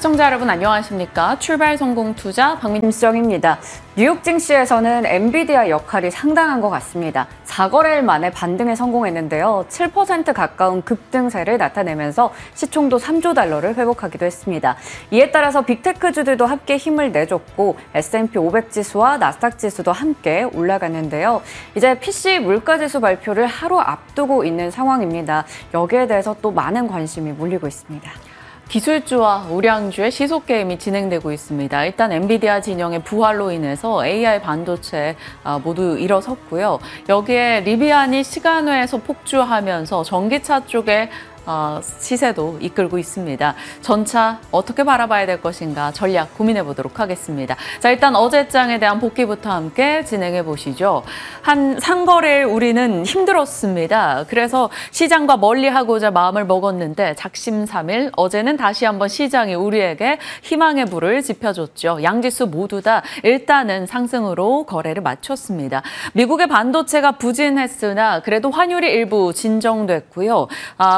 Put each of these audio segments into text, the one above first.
시청자 여러분 안녕하십니까? 출발 성공 투자 박민정입니다. 뉴욕 증시에서는 엔비디아 역할이 상당한 것 같습니다. 4거래일 만에 반등에 성공했는데요. 7% 가까운 급등세를 나타내면서 시총도 3조 달러를 회복하기도 했습니다. 이에 따라서 빅테크주들도 함께 힘을 내줬고 S&P 500 지수와 나스닥 지수도 함께 올라갔는데요. 이제 PC 물가지수 발표를 하루 앞두고 있는 상황입니다. 여기에 대해서 또 많은 관심이 몰리고 있습니다. 기술주와 우량주의 시속 게임이 진행되고 있습니다. 일단 엔비디아 진영의 부활로 인해서 AI 반도체 모두 일어섰고요. 여기에 리비안이 시간외에서 폭주하면서 전기차 쪽에 시세도 이끌고 있습니다. 전차 어떻게 바라봐야 될 것인가 전략 고민해 보도록 하겠습니다. 자, 일단 어제장에 대한 복귀부터 함께 진행해 보시죠. 한 상거래일 우리는 힘들었습니다. 그래서 시장과 멀리하고자 마음을 먹었는데 작심삼일 어제는 다시 한번 시장이 우리에게 희망의 불을 지펴줬죠. 양지수 모두 다 일단은 상승으로 거래를 마쳤습니다. 미국의 반도체가 부진했으나 그래도 환율이 일부 진정됐고요.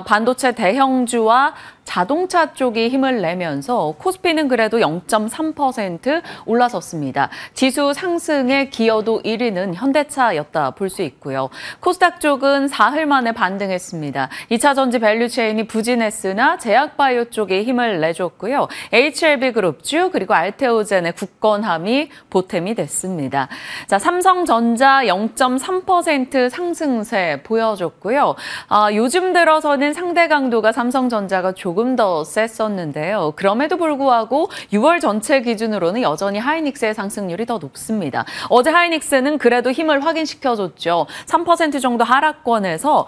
반도체 대형주와 자동차 쪽이 힘을 내면서 코스피는 그래도 0.3% 올라섰습니다. 지수 상승의 기여도 1위는 현대차였다 볼 수 있고요. 코스닥 쪽은 사흘 만에 반등했습니다. 2차 전지 밸류체인이 부진했으나 제약바이오 쪽이 힘을 내줬고요. HLB 그룹주 그리고 알테오젠의 굳건함이 보탬이 됐습니다. 자, 삼성전자 0.3% 상승세 보여줬고요. 요즘 들어서는 상대 강도가 삼성전자가 조금 더 셌었는데요. 그럼에도 불구하고 6월 전체 기준으로는 여전히 하이닉스의 상승률이 더 높습니다. 어제 하이닉스는 그래도 힘을 확인시켜줬죠. 3% 정도 하락권에서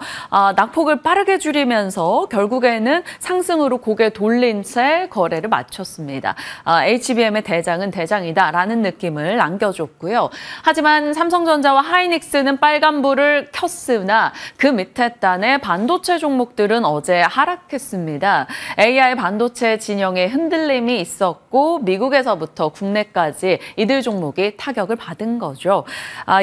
낙폭을 빠르게 줄이면서 결국에는 상승으로 고개 돌린 채 거래를 마쳤습니다. HBM의 대장은 대장이다라는 느낌을 안겨줬고요. 하지만 삼성전자와 하이닉스는 빨간불을 켰으나 그 밑에 단의 반도체 종목들은 어제 하락했습니다. AI 반도체 진영에 흔들림이 있었고 미국에서부터 국내까지 이들 종목이 타격을 받은 거죠.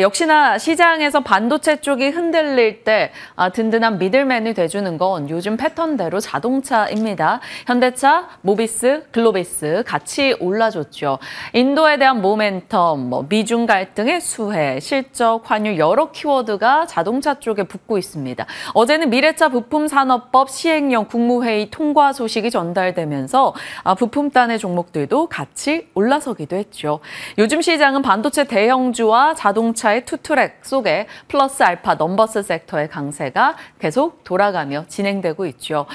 역시나 시장에서 반도체 쪽이 흔들릴 때 든든한 미들맨이 돼주는 건 요즘 패턴대로 자동차입니다. 현대차, 모비스, 글로비스 같이 올라줬죠. 인도에 대한 모멘텀, 미중 갈등의 수혜, 실적, 환율 여러 키워드가 자동차 쪽에 붙고 있습니다. 어제는 미래차 부품산업법 시행령 국무회의 통과 소식이 전달되면서 부품단의 종목들도 같이 올라서기도 했죠. 요즘 시장은 반도체 대형주와 자동차의 투트랙 속에 플러스 알파 넘버스 섹터의 강세가 계속 돌아가며 진행되고 있죠.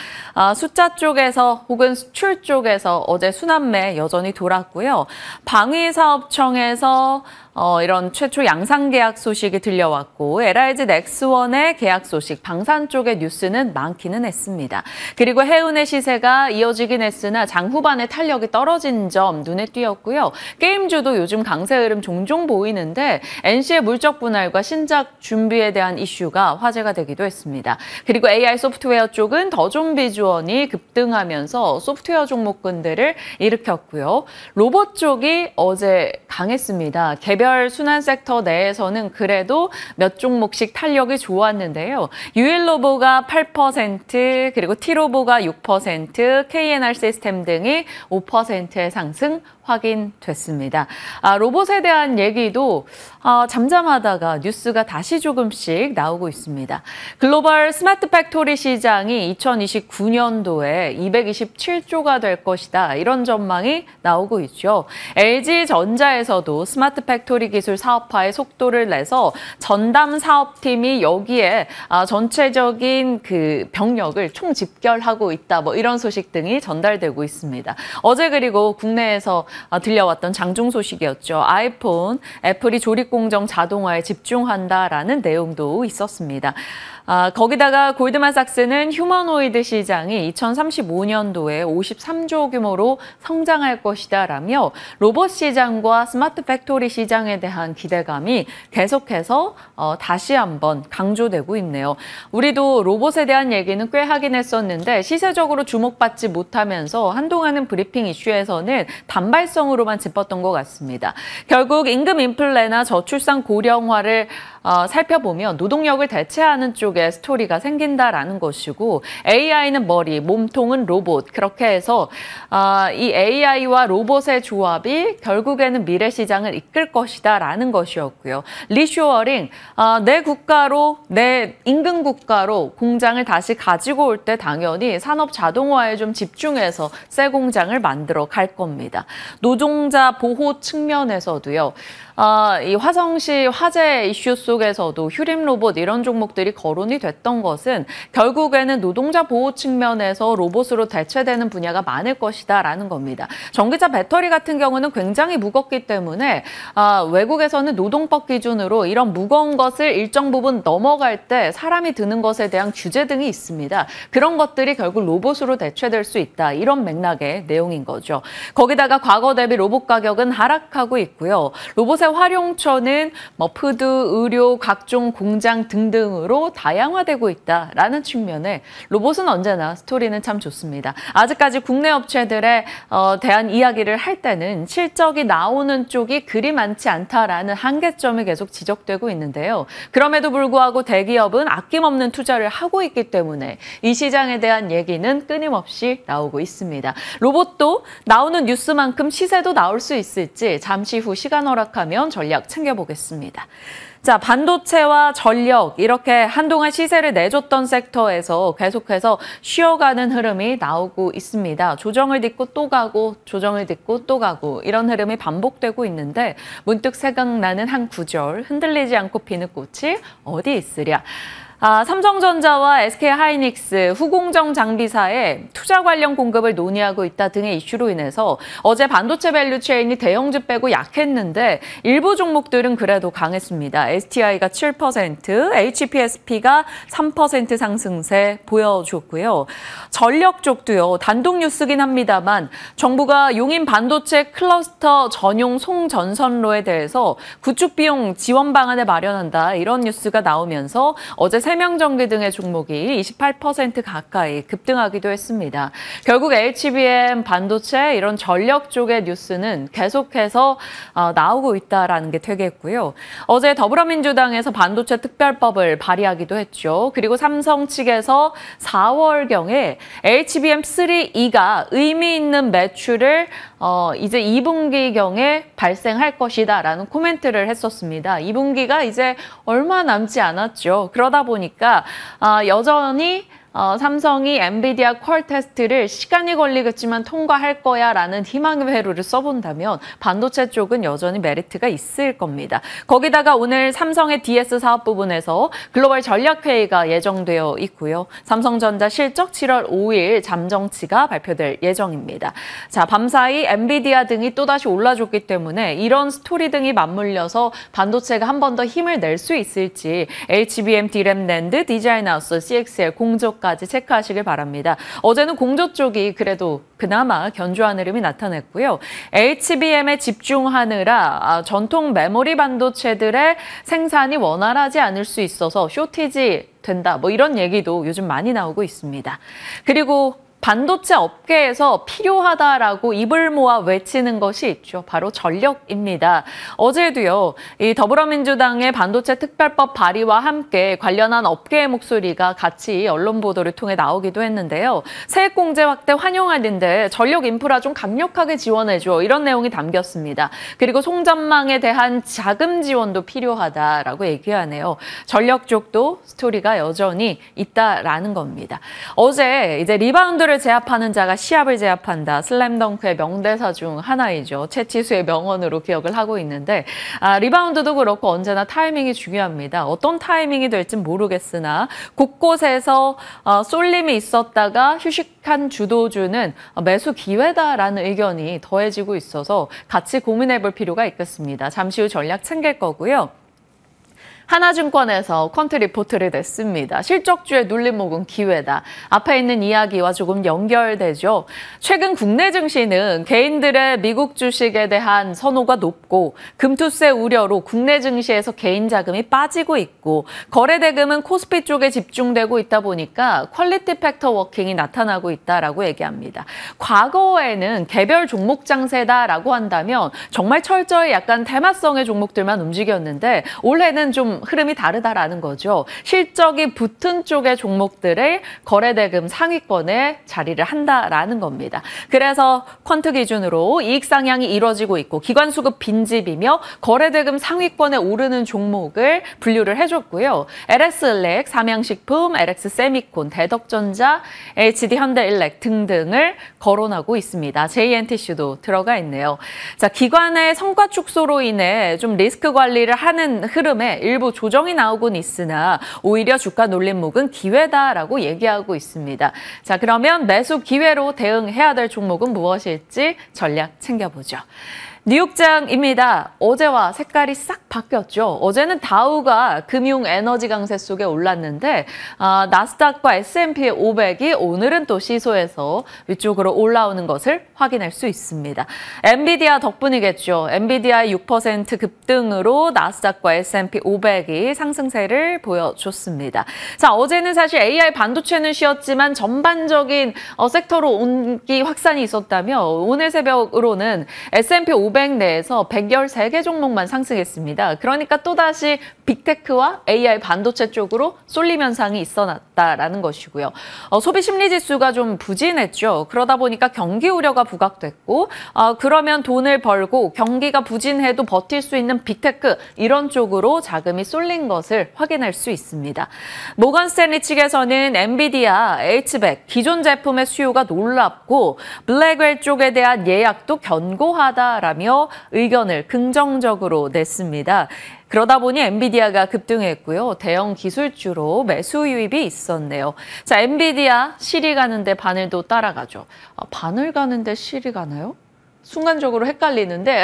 숫자 쪽에서 혹은 수출 쪽에서 어제 순환매 여전히 돌았고요. 방위사업청에서 이런 최초 양산 계약 소식이 들려왔고 LRG 넥스원의 계약 소식, 방산 쪽의 뉴스는 많기는 했습니다. 그리고 해운의 시세가 이어지긴 했으나 장 후반에 탄력이 떨어진 점 눈에 띄었고요. 게임주도 요즘 강세 흐름 종종 보이는데 NC의 물적 분할과 신작 준비에 대한 이슈가 화제가 되기도 했습니다. 그리고 AI 소프트웨어 쪽은 더존비주원이 급등하면서 소프트웨어 종목군들을 일으켰고요. 로봇 쪽이 어제 강했습니다. 개별 순환 섹터 내에서는 그래도 몇 종목씩 탄력이 좋았는데요. 유일로보가 8%, 그리고 T로보가 6%, KNR 시스템 등이 5%의 상승 확인됐습니다. 로봇에 대한 얘기도 잠잠하다가 뉴스가 다시 조금씩 나오고 있습니다. 글로벌 스마트 팩토리 시장이 2029년도에 227조가 될 것이다. 이런 전망이 나오고 있죠. LG전자에서도 스마트 팩토리 기술 사업화에 속도를 내서 전담 사업팀이 여기에 전체적인 그 병력을 총집결하고 있다. 뭐 이런 소식 등이 전달되고 있습니다. 어제 그리고 국내에서 들려왔던 장중 소식이었죠. 아이폰, 애플이 조립공정 자동화에 집중한다라는 내용도 있었습니다. 거기다가 골드만삭스는 휴머노이드 시장이 2035년도에 53조 규모로 성장할 것이다라며 로봇 시장과 스마트 팩토리 시장에 대한 기대감이 계속해서 다시 한번 강조되고 있네요. 우리도 로봇에 대한 얘기는 꽤 하긴 했었는데 시세적으로 주목받지 못하면서 한동안은 브리핑 이슈에서는 단발 일괄성으로만 짚었던 것 같습니다. 결국 임금 인플레나 저출산 고령화를 살펴보면 노동력을 대체하는 쪽에 스토리가 생긴다라는 것이고 AI는 머리, 몸통은 로봇 그렇게 해서 이 AI와 로봇의 조합이 결국에는 미래 시장을 이끌 것이다라는 것이었고요. 리쇼어링, 내 국가로 내 인근 국가로 공장을 다시 가지고 올 때 당연히 산업 자동화에 좀 집중해서 새 공장을 만들어 갈 겁니다. 노동자 보호 측면에서도요. 이 화성시 화재 이슈 속에서도 휴림 로봇 이런 종목들이 거론이 됐던 것은 결국에는 노동자 보호 측면에서 로봇으로 대체되는 분야가 많을 것이다라는 겁니다. 전기차 배터리 같은 경우는 굉장히 무겁기 때문에 외국에서는 노동법 기준으로 이런 무거운 것을 일정 부분 넘어갈 때 사람이 드는 것에 대한 규제 등이 있습니다. 그런 것들이 결국 로봇으로 대체될 수 있다. 이런 맥락의 내용인 거죠. 거기다가 과거 대비 로봇 가격은 하락하고 있고요. 로봇의 활용처는 푸드, 의료, 각종 공장 등등으로 다양화되고 있다라는 측면에 로봇은 언제나 스토리는 참 좋습니다. 아직까지 국내 업체들에 대한 이야기를 할 때는 실적이 나오는 쪽이 그리 많지 않다라는 한계점이 계속 지적되고 있는데요. 그럼에도 불구하고 대기업은 아낌없는 투자를 하고 있기 때문에 이 시장에 대한 얘기는 끊임없이 나오고 있습니다. 로봇도 나오는 뉴스만큼 시세도 나올 수 있을지 잠시 후 시간 허락하면 전략 챙겨보겠습니다. 자, 반도체와 전력 이렇게 한동안 시세를 내줬던 섹터에서 계속해서 쉬어가는 흐름이 나오고 있습니다. 조정을 딛고 또 가고 조정을 딛고 또 가고 이런 흐름이 반복되고 있는데 문득 생각나는 한 구절 흔들리지 않고 피는 꽃이 어디 있으랴. 삼성전자와 SK하이닉스 후공정 장비사의 투자 관련 공급을 논의하고 있다 등의 이슈로 인해서 어제 반도체 밸류체인이 대형주 빼고 약했는데 일부 종목들은 그래도 강했습니다. STI가 7%, HPSP가 3% 상승세 보여줬고요. 전력 쪽도요. 단독 뉴스긴 합니다만 정부가 용인 반도체 클러스터 전용 송전선로에 대해서 구축 비용 지원 방안을 마련한다. 이런 뉴스가 나오면서 어제 생명전기 등의 종목이 28% 가까이 급등하기도 했습니다. 결국 HBM, 반도체 이런 전력 쪽의 뉴스는 계속해서 나오고 있다는 게 되겠고요. 어제 더불어민주당에서 반도체 특별법을 발의하기도 했죠. 그리고 삼성 측에서 4월경에 HBM3E가 의미 있는 매출을 이제 2분기경에 발생할 것이다라는 코멘트를 했었습니다. 2분기가 이제 얼마 남지 않았죠. 그러다 보니까 여전히 삼성이 엔비디아 퀄 테스트를 시간이 걸리겠지만 통과할 거야 라는 희망의 회로를 써본다면 반도체 쪽은 여전히 메리트가 있을 겁니다. 거기다가 오늘 삼성의 DS 사업 부분에서 글로벌 전략회의가 예정되어 있고요. 삼성전자 실적 7월 5일 잠정치가 발표될 예정입니다. 자, 밤사이 엔비디아 등이 또다시 올라줬기 때문에 이런 스토리 등이 맞물려서 반도체가 한 번 더 힘을 낼 수 있을지 HBM, D램, 낸드, 디자인하우스, CXL, 공조 까지 체크하시길 바랍니다. 어제는 공조 쪽이 그래도 그나마 견조한 흐름이 나타냈고요. HBM에 집중하느라 전통 메모리 반도체들의 생산이 원활하지 않을 수 있어서 쇼티지 된다. 이런 얘기도 요즘 많이 나오고 있습니다. 그리고 반도체 업계에서 필요하다라고 입을 모아 외치는 것이 있죠. 바로 전력입니다. 어제도요, 이 더불어민주당의 반도체 특별법 발의와 함께 관련한 업계의 목소리가 같이 언론 보도를 통해 나오기도 했는데요. 세액 공제 확대 환영하는데 전력 인프라 좀 강력하게 지원해줘. 이런 내용이 담겼습니다. 그리고 송전망에 대한 자금 지원도 필요하다라고 얘기하네요. 전력 쪽도 스토리가 여전히 있다라는 겁니다. 어제 이제 리바운드를 제압하는 자가 시합을 제압한다. 슬램덩크의 명대사 중 하나이죠. 채치수의 명언으로 기억을 하고 있는데 리바운드도 그렇고 언제나 타이밍이 중요합니다. 어떤 타이밍이 될지 모르겠으나 곳곳에서 쏠림이 있었다가 휴식한 주도주는 매수 기회다라는 의견이 더해지고 있어서 같이 고민해 볼 필요가 있겠습니다. 잠시 후 전략 챙길 거고요. 하나증권에서 퀀트 리포트를 냈습니다. 실적주의 눌림목은 기회다. 앞에 있는 이야기와 조금 연결되죠. 최근 국내 증시는 개인들의 미국 주식에 대한 선호가 높고 금투세 우려로 국내 증시에서 개인 자금이 빠지고 있고 거래 대금은 코스피 쪽에 집중되고 있다 보니까 퀄리티 팩터 워킹이 나타나고 있다라고 얘기합니다. 과거에는 개별 종목 장세다라고 한다면 정말 철저히 약간 테마성의 종목들만 움직였는데 올해는 좀 흐름이 다르다라는 거죠. 실적이 붙은 쪽의 종목들의 거래대금 상위권에 자리를 한다라는 겁니다. 그래서 퀀트 기준으로 이익 상향이 이뤄지고 있고 기관 수급 빈집이며 거래대금 상위권에 오르는 종목을 분류를 해줬고요. LS일렉, 삼양식품, LX세미콘, 대덕전자, HD현대일렉 등등을 거론하고 있습니다. JNTC도 들어가 있네요. 자, 기관의 성과 축소로 인해 좀 리스크 관리를 하는 흐름에 일부 조정이 나오곤 있으나 오히려 주가 놀림목은 기회다라고 얘기하고 있습니다. 자, 그러면 매수 기회로 대응해야 될 종목은 무엇일지 전략 챙겨보죠. 뉴욕장입니다. 어제와 색깔이 싹 바뀌었죠. 어제는 다우가 금융 에너지 강세 속에 올랐는데 나스닥과 S&P 500이 오늘은 또 시소해서 위쪽으로 올라오는 것을 확인할 수 있습니다. 엔비디아 덕분이겠죠. 엔비디아의 6% 급등으로 나스닥과 S&P 500이 상승세를 보여줬습니다. 자, 어제는 사실 AI 반도체는 쉬었지만 전반적인 섹터로 온기 확산이 있었다며 오늘 새벽으로는 S&P 500 내에서 113개 종목만 상승했습니다. 그러니까 또다시 빅테크와 AI 반도체 쪽으로 쏠림 현상이 있어났다라는 것이고요. 소비 심리 지수가 좀 부진했죠. 그러다 보니까 경기 우려가 부각됐고 그러면 돈을 벌고 경기가 부진해도 버틸 수 있는 빅테크 이런 쪽으로 자금이 쏠린 것을 확인할 수 있습니다. 모건 스탠리 측에서는 엔비디아, H백 기존 제품의 수요가 놀랍고 블랙웰 쪽에 대한 예약도 견고하다라며 의견을 긍정적으로 냈습니다. 그러다 보니 엔비디아가 급등했고요. 대형 기술주로 매수 유입이 있었네요. 자, 엔비디아 실이 가는데 바늘도 따라가죠. 바늘 가는데 실이 가나요? 순간적으로 헷갈리는데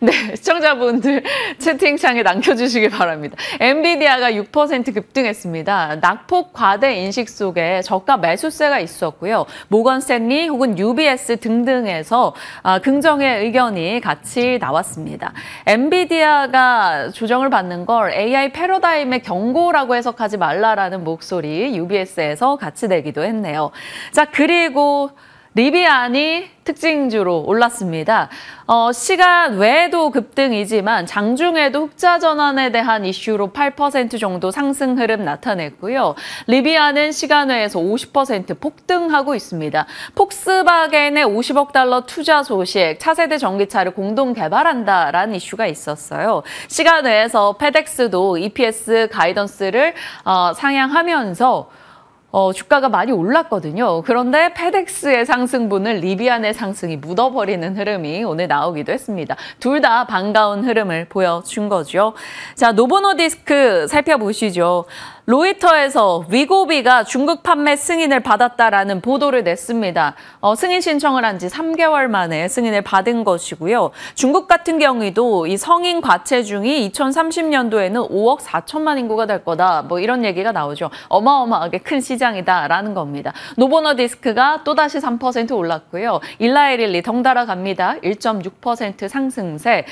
네, 시청자분들 채팅창에 남겨주시기 바랍니다. 엔비디아가 6% 급등했습니다. 낙폭 과대 인식 속에 저가 매수세가 있었고요. 모건 스탠리 혹은 UBS 등등에서 긍정의 의견이 같이 나왔습니다. 엔비디아가 조정을 받는 걸 AI 패러다임의 경고라고 해석하지 말라라는 목소리 UBS에서 같이 내기도 했네요. 자, 그리고 리비안이 특징주로 올랐습니다. 시간 외에도 급등이지만 장중에도 흑자 전환에 대한 이슈로 8% 정도 상승 흐름 나타냈고요. 리비안은 시간 외에서 50% 폭등하고 있습니다. 폭스바겐의 50억 달러 투자 소식, 차세대 전기차를 공동 개발한다라는 이슈가 있었어요. 시간 외에서 페덱스도 EPS 가이던스를 상향하면서 주가가 많이 올랐거든요. 그런데 페덱스의 상승분을 리비안의 상승이 묻어버리는 흐름이 오늘 나오기도 했습니다. 둘 다 반가운 흐름을 보여준 거죠. 자, 노보노디스크 살펴보시죠. 로이터에서 위고비가 중국 판매 승인을 받았다라는 보도를 냈습니다. 승인 신청을 한 지 3개월 만에 승인을 받은 것이고요. 중국 같은 경우에도 이 성인 과체중이 2030년도에는 5억 4천만 인구가 될 거다. 뭐 이런 얘기가 나오죠. 어마어마하게 큰 시장이다라는 겁니다. 노보노디스크가 또다시 3% 올랐고요. 일라이릴리 덩달아 갑니다. 1.6% 상승세.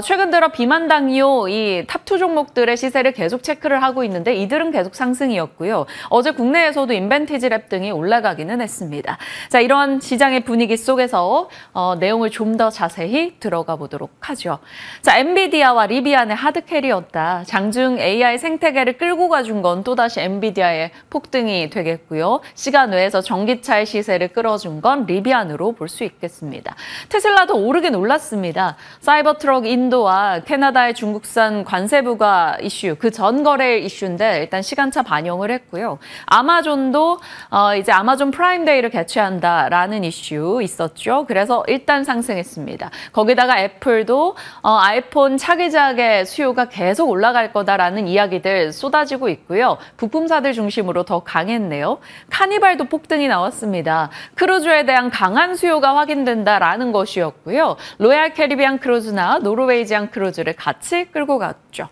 최근 들어 비만당뇨 이 탑2 종목들의 시세를 계속 체크를 하고 있는데 이들은 계속 상승이었고요. 어제 국내에서도 인벤티지 랩 등이 올라가기는 했습니다. 자, 이런 시장의 분위기 속에서 내용을 좀 더 자세히 들어가 보도록 하죠. 자, 엔비디아와 리비안의 하드캐리였다. 장중 AI 생태계를 끌고 가준 건 또다시 엔비디아의 폭등이 되겠고요. 시간 외에서 전기차의 시세를 끌어준 건 리비안으로 볼 수 있겠습니다. 테슬라도 오르긴 올랐습니다. 사이버트럭 인도와 캐나다의 중국산 관세 부과 이슈, 그 전 거래 이슈인데 일단 시간차 반영을 했고요. 아마존도 이제 아마존 프라임데이를 개최한다라는 이슈 있었죠. 그래서 일단 상승했습니다. 거기다가 애플도 아이폰 차기작의 수요가 계속 올라갈 거다라는 이야기들 쏟아지고 있고요. 부품사들 중심으로 더 강했네요. 카니발도 폭등이 나왔습니다. 크루즈에 대한 강한 수요가 확인된다라는 것이었고요. 로얄 캐리비안 크루즈나 노르웨이지안 크루즈를 같이 끌고 갔죠.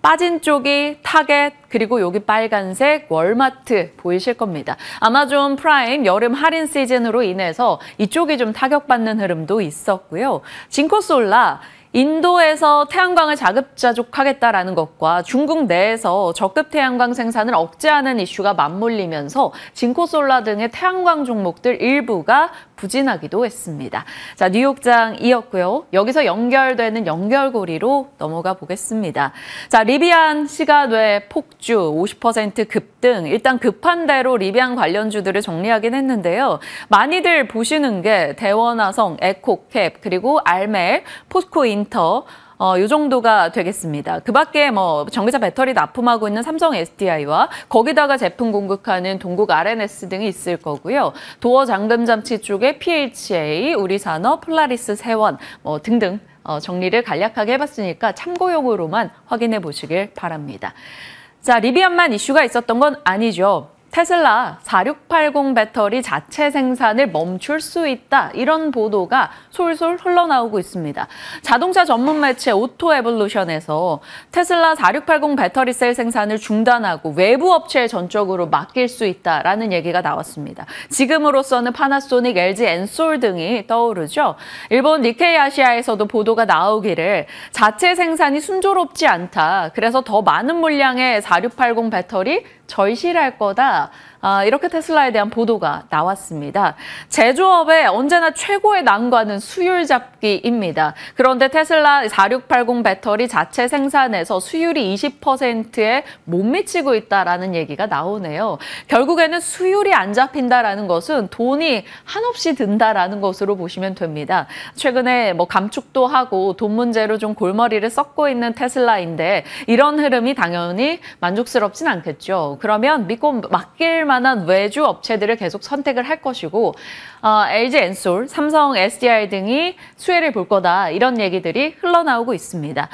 빠진 쪽이 타겟, 그리고 여기 빨간색 월마트 보이실 겁니다. 아마존 프라임 여름 할인 시즌으로 인해서 이쪽이 좀 타격받는 흐름도 있었고요. 진코솔라, 인도에서 태양광을 자급자족하겠다라는 것과 중국 내에서 저급 태양광 생산을 억제하는 이슈가 맞물리면서 진코솔라 등의 태양광 종목들 일부가 부진하기도 했습니다. 자, 뉴욕장이었고요. 여기서 연결되는 연결고리로 넘어가 보겠습니다. 자, 리비안 시간외 폭주 50% 급등. 일단 급한 대로 리비안 관련주들을 정리하긴 했는데요. 많이들 보시는 게 대원화성, 에코캡, 그리고 알멜, 포스코인터, 이 정도가 되겠습니다. 그 밖에 뭐 전기차 배터리 납품하고 있는 삼성 SDI와 거기다가 제품 공급하는 동국 RNS 등이 있을 거고요. 도어 잠금 장치 쪽에 PHA, 우리산업, 폴라리스 세원 뭐 등등 정리를 간략하게 해봤으니까 참고용으로만 확인해 보시길 바랍니다. 자, 리비안만 이슈가 있었던 건 아니죠. 테슬라 4680 배터리 자체 생산을 멈출 수 있다. 이런 보도가 솔솔 흘러나오고 있습니다. 자동차 전문 매체 오토에볼루션에서 테슬라 4680 배터리 셀 생산을 중단하고 외부 업체에 전적으로 맡길 수 있다라는 얘기가 나왔습니다. 지금으로서는 파나소닉, LG 엔솔 등이 떠오르죠. 일본 니케이 아시아에서도 보도가 나오기를 자체 생산이 순조롭지 않다. 그래서 더 많은 물량의 4680 배터리 절실할 거다. 이렇게 테슬라에 대한 보도가 나왔습니다. 제조업의 언제나 최고의 난관은 수율 잡기입니다. 그런데 테슬라 4680 배터리 자체 생산에서 수율이 20%에 못 미치고 있다라는 얘기가 나오네요. 결국에는 수율이 안 잡힌다라는 것은 돈이 한없이 든다라는 것으로 보시면 됩니다. 최근에 뭐 감축도 하고 돈 문제로 좀 골머리를 썩고 있는 테슬라인데 이런 흐름이 당연히 만족스럽진 않겠죠. 그러면 믿고 맡길 만한 외주 업체들을 계속 선택을 할 것이고 LG 엔솔, 삼성 SDI 등이 수혜를 볼 거다 이런 얘기들이 흘러나오고 있습니다.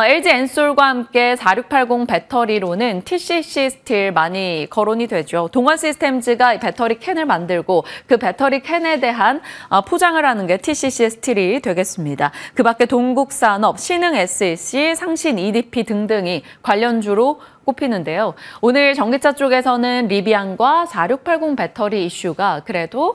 LG 엔솔과 함께 4680 배터리로는 TCC 스틸 많이 거론이 되죠. 동원 시스템즈가 배터리 캔을 만들고 그 배터리 캔에 대한 포장을 하는 게 TCC 스틸이 되겠습니다. 그 밖에 동국산업, 신흥 SEC, 상신 EDP 등등이 관련주로 꼽히는데요. 오늘 전기차 쪽에서는 리비안과 4680 배터리 이슈가 그래도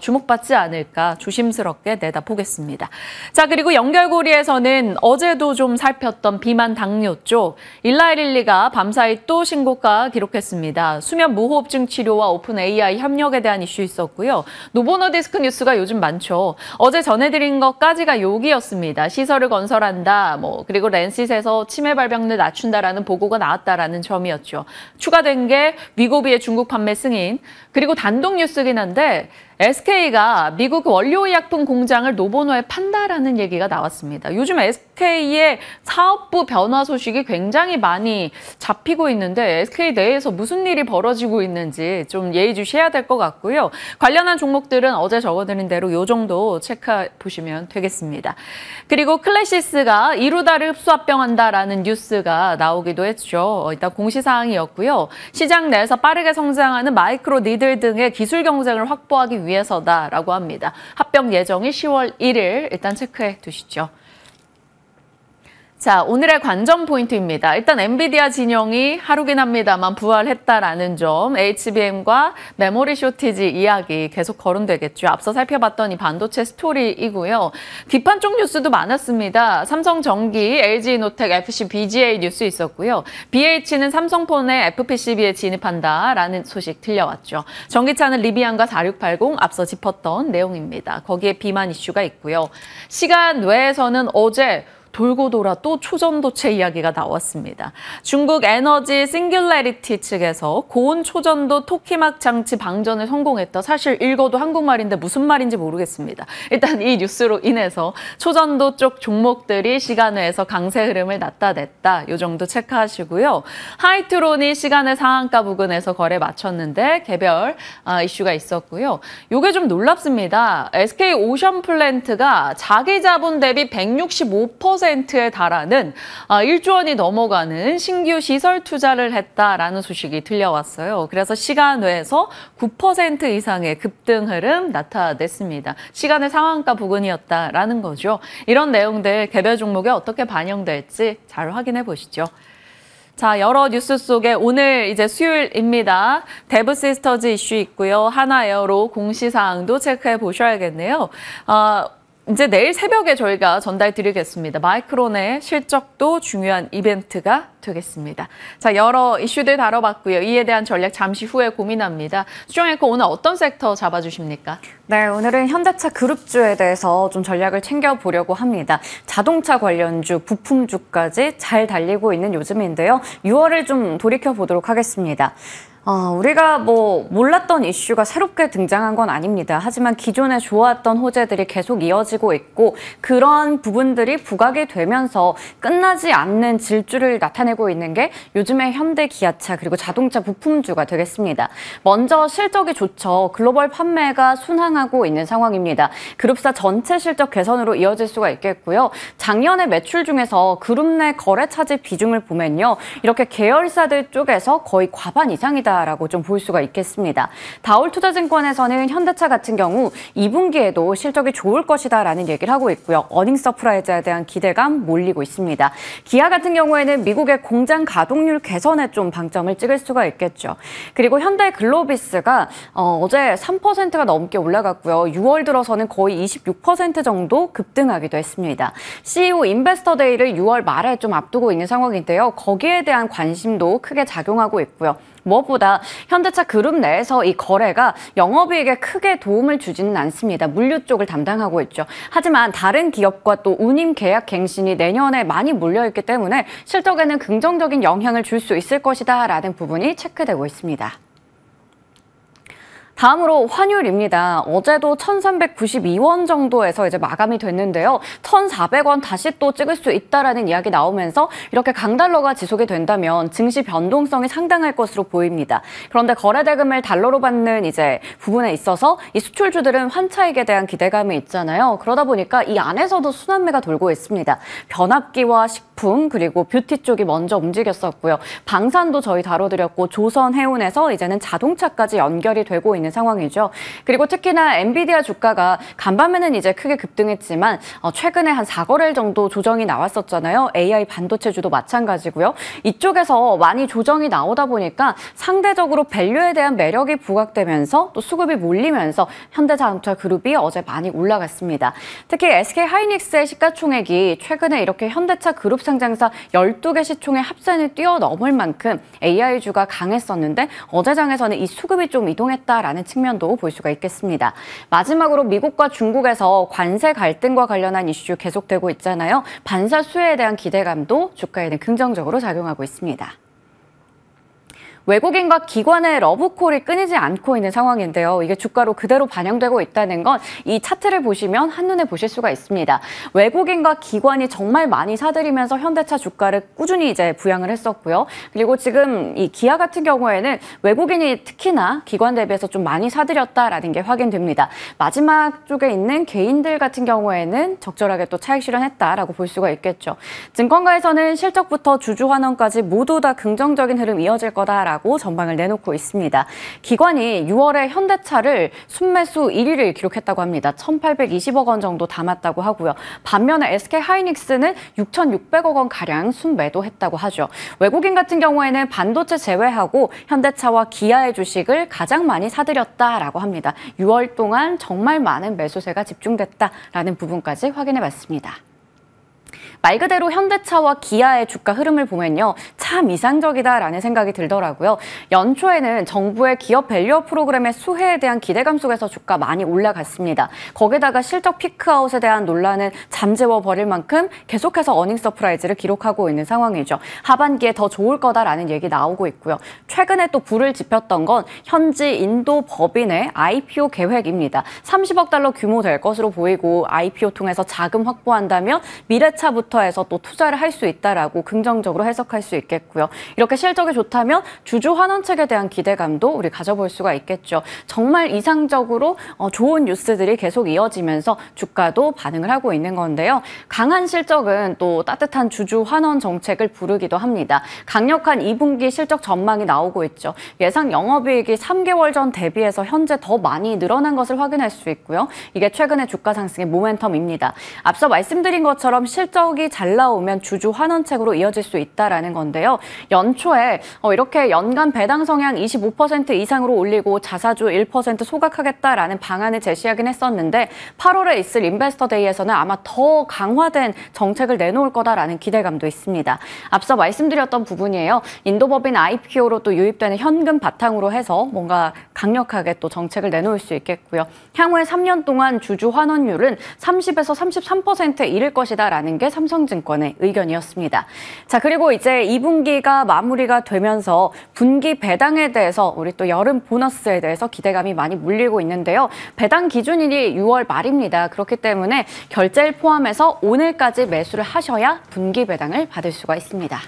주목받지 않을까 조심스럽게 내다보겠습니다. 자, 그리고 연결고리에서는 어제도 좀 살폈던 비만 당뇨 쪽 일라이릴리가 밤사이 또 신고가 기록했습니다. 수면 무호흡증 치료와 오픈 AI 협력에 대한 이슈 있었고요. 노보노디스크 뉴스가 요즘 많죠. 어제 전해드린 것까지가 여기였습니다. 시설을 건설한다, 그리고 렌싯에서 치매 발병률 낮춘다라는 보고가 나왔다라는 점이었죠. 추가된 게 위고비의 중국 판매 승인, 그리고 단독 뉴스긴 한데 SK가 미국 원료의약품 공장을 노보노에 판다라는 얘기가 나왔습니다. 요즘 SK의 사업부 변화 소식이 굉장히 많이 잡히고 있는데 SK 내에서 무슨 일이 벌어지고 있는지 좀 예의주시해야 될 것 같고요. 관련한 종목들은 어제 적어드린 대로 이 정도 체크해 보시면 되겠습니다. 그리고 클래시스가 이루다를 흡수합병한다라는 뉴스가 나오기도 했죠. 일단 공시사항이었고요. 시장 내에서 빠르게 성장하는 마이크로 니들 등의 기술 경쟁을 확보하기 위해서다라고 합니다. 합병 예정이 10월 1일 일단 체크해 두시죠. 자, 오늘의 관전 포인트입니다. 일단 엔비디아 진영이 하루긴 합니다만 부활했다라는 점, HBM과 메모리 쇼티지 이야기 계속 거론되겠죠. 앞서 살펴봤던 이 반도체 스토리이고요. 비판 쪽 뉴스도 많았습니다. 삼성전기, LG이노텍, FCBGA 뉴스 있었고요. BH는 삼성폰에 FPCB에 진입한다라는 소식 들려왔죠. 전기차는 리비안과 4680 앞서 짚었던 내용입니다. 거기에 비만 이슈가 있고요. 시간 외에서는 어제 돌고 돌아 또 초전도체 이야기가 나왔습니다. 중국 에너지 싱귤레리티 측에서 고온 초전도 토키막 장치 방전에 성공했다. 사실 읽어도 한국말인데 무슨 말인지 모르겠습니다. 일단 이 뉴스로 인해서 초전도 쪽 종목들이 시간외에서 강세 흐름을 나타냈다. 이 정도 체크하시고요. 하이트론이 시간의 상한가 부근에서 거래 마쳤는데 개별 이슈가 있었고요. 이게 좀 놀랍습니다. SK 오션플랜트가 자기 자본 대비 165%에 달하는 1조 원이 넘어가는 신규 시설 투자를 했다라는 소식이 들려왔어요. 그래서 시간 외에서 9% 이상의 급등 흐름 나타냈습니다. 시간의 상한가 부근이었다라는 거죠. 이런 내용들 개별 종목에 어떻게 반영될지 잘 확인해 보시죠. 자, 여러 뉴스 속에 오늘 이제 수요일입니다. 데브 시스터즈 이슈 있고요. 하나에어로 공시사항도 체크해 보셔야겠네요. 이제 내일 새벽에 저희가 전달 드리겠습니다. 마이크론의 실적도 중요한 이벤트가 되겠습니다. 자, 여러 이슈들 다뤄봤고요. 이에 대한 전략 잠시 후에 고민합니다. 수정 앵커 오늘 어떤 섹터 잡아주십니까? 네, 오늘은 현대차 그룹주에 대해서 좀 전략을 챙겨보려고 합니다. 자동차 관련주, 부품주까지 잘 달리고 있는 요즘인데요. 6월을 좀 돌이켜보도록 하겠습니다. 우리가 몰랐던 이슈가 새롭게 등장한 건 아닙니다. 하지만 기존에 좋았던 호재들이 계속 이어지고 있고 그런 부분들이 부각이 되면서 끝나지 않는 질주를 나타내고 있는 게 요즘의 현대 기아차 그리고 자동차 부품주가 되겠습니다. 먼저 실적이 좋죠. 글로벌 판매가 순항하고 있는 상황입니다. 그룹사 전체 실적 개선으로 이어질 수가 있겠고요. 작년의 매출 중에서 그룹 내 거래 차지 비중을 보면요. 이렇게 계열사들 쪽에서 거의 과반 이상이다. 라고 좀 볼 수가 있겠습니다. 다올투자증권에서는 현대차 같은 경우 2분기에도 실적이 좋을 것이다 라는 얘기를 하고 있고요. 어닝 서프라이즈에 대한 기대감 몰리고 있습니다. 기아 같은 경우에는 미국의 공장 가동률 개선에 좀 방점을 찍을 수가 있겠죠. 그리고 현대 글로비스가 어제 3%가 넘게 올라갔고요. 6월 들어서는 거의 26% 정도 급등하기도 했습니다. CEO 인베스터 데이를 6월 말에 좀 앞두고 있는 상황인데요. 거기에 대한 관심도 크게 작용하고 있고요. 무엇보다 현대차 그룹 내에서 이 거래가 영업이익에 크게 도움을 주지는 않습니다. 물류 쪽을 담당하고 있죠. 하지만 다른 기업과 또 운임 계약 갱신이 내년에 많이 몰려있기 때문에 실적에는 긍정적인 영향을 줄 수 있을 것이다 라는 부분이 체크되고 있습니다. 다음으로 환율입니다. 어제도 1,392원 정도에서 이제 마감이 됐는데요. 1,400원 다시 또 찍을 수 있다라는 이야기 나오면서 이렇게 강달러가 지속이 된다면 증시 변동성이 상당할 것으로 보입니다. 그런데 거래대금을 달러로 받는 이제 부분에 있어서 이 수출주들은 환차익에 대한 기대감이 있잖아요. 그러다 보니까 이 안에서도 순환매가 돌고 있습니다. 변압기와 식품 그리고 뷰티 쪽이 먼저 움직였었고요. 방산도 저희 다뤄드렸고 조선해운에서 이제는 자동차까지 연결이 되고 있는 상황이죠. 그리고 특히나 엔비디아 주가가 간밤에는 이제 크게 급등했지만 최근에 한 4거래일 정도 조정이 나왔었잖아요. AI 반도체주도 마찬가지고요. 이쪽에서 많이 조정이 나오다 보니까 상대적으로 밸류에 대한 매력이 부각되면서 또 수급이 몰리면서 현대자동차 그룹이 어제 많이 올라갔습니다. 특히 SK하이닉스의 시가총액이 최근에 이렇게 현대차 그룹 상장사 12개 시총의 합산을 뛰어넘을 만큼 AI주가 강했었는데 어제 장에서는 이 수급이 좀 이동했다라는 측면도 볼 수가 있겠습니다. 마지막으로 미국과 중국에서 관세 갈등과 관련한 이슈 계속되고 있잖아요. 반사 수혜에 대한 기대감도 주가에는 긍정적으로 작용하고 있습니다. 외국인과 기관의 러브콜이 끊이지 않고 있는 상황인데요. 이게 주가로 그대로 반영되고 있다는 건 이 차트를 보시면 한눈에 보실 수가 있습니다. 외국인과 기관이 정말 많이 사들이면서 현대차 주가를 꾸준히 이제 부양을 했었고요. 그리고 지금 이 기아 같은 경우에는 외국인이 특히나 기관 대비해서 좀 많이 사들였다라는 게 확인됩니다. 마지막 쪽에 있는 개인들 같은 경우에는 적절하게 또 차익 실현했다라고 볼 수가 있겠죠. 증권가에서는 실적부터 주주 환원까지 모두 다 긍정적인 흐름 이어질 거다라고 전망을 내놓고 있습니다. 기관이 6월에 현대차를 순매수 1위를 기록했다고 합니다. 1,820억 원 정도 담았다고 하고요. 반면에 SK하이닉스는 6,600억 원 가량 순매도했다고 하죠. 외국인 같은 경우에는 반도체 제외하고 현대차와 기아의 주식을 가장 많이 사들였다라고 합니다. 6월 동안 정말 많은 매수세가 집중됐다라는 부분까지 확인해봤습니다. 말 그대로 현대차와 기아의 주가 흐름을 보면요. 참 이상적이다라는 생각이 들더라고요. 연초에는 정부의 기업 밸류업 프로그램의 수혜에 대한 기대감 속에서 주가 많이 올라갔습니다. 거기다가 실적 피크아웃에 대한 논란은 잠재워 버릴 만큼 계속해서 어닝 서프라이즈를 기록하고 있는 상황이죠. 하반기에 더 좋을 거다라는 얘기 나오고 있고요. 최근에 또 불을 지폈던 건 현지 인도 법인의 IPO 계획입니다. 30억 달러 규모 될 것으로 보이고 IPO 통해서 자금 확보한다면 미래차부터 해서 또 투자를 할 수 있다라고 긍정적으로 해석할 수 있겠고요. 이렇게 실적이 좋다면 주주 환원책에 대한 기대감도 우리 가져볼 수가 있겠죠. 정말 이상적으로 좋은 뉴스들이 계속 이어지면서 주가도 반응을 하고 있는 건데요. 강한 실적은 또 따뜻한 주주 환원 정책을 부르기도 합니다. 강력한 2분기 실적 전망이 나오고 있죠. 예상 영업이익이 3개월 전 대비해서 현재 더 많이 늘어난 것을 확인할 수 있고요. 이게 최근의 주가 상승의 모멘텀입니다. 앞서 말씀드린 것처럼 실적 실적이 잘 나오면 주주 환원책으로 이어질 수 있다라는 건데요. 연초에 이렇게 연간 배당 성향 25% 이상으로 올리고 자사주 1% 소각하겠다라는 방안을 제시하긴 했었는데 8월에 있을 인베스터 데이에서는 아마 더 강화된 정책을 내놓을 거다라는 기대감도 있습니다. 앞서 말씀드렸던 부분이에요. 인도법인 IPO로 또 유입되는 현금 바탕으로 해서 뭔가 강력하게 또 정책을 내놓을 수 있겠고요. 향후에 3년 동안 주주 환원율은 30에서 33%에 이를 것이다라는 게 삼성증권의 의견이었습니다. 자, 그리고 이제 2분기가 마무리가 되면서 분기 배당에 대해서 우리 또 여름 보너스에 대해서 기대감이 많이 물리고 있는데요. 배당 기준일이 6월 말입니다. 그렇기 때문에 결제일 포함해서 오늘까지 매수를 하셔야 분기 배당을 받을 수가 있습니다.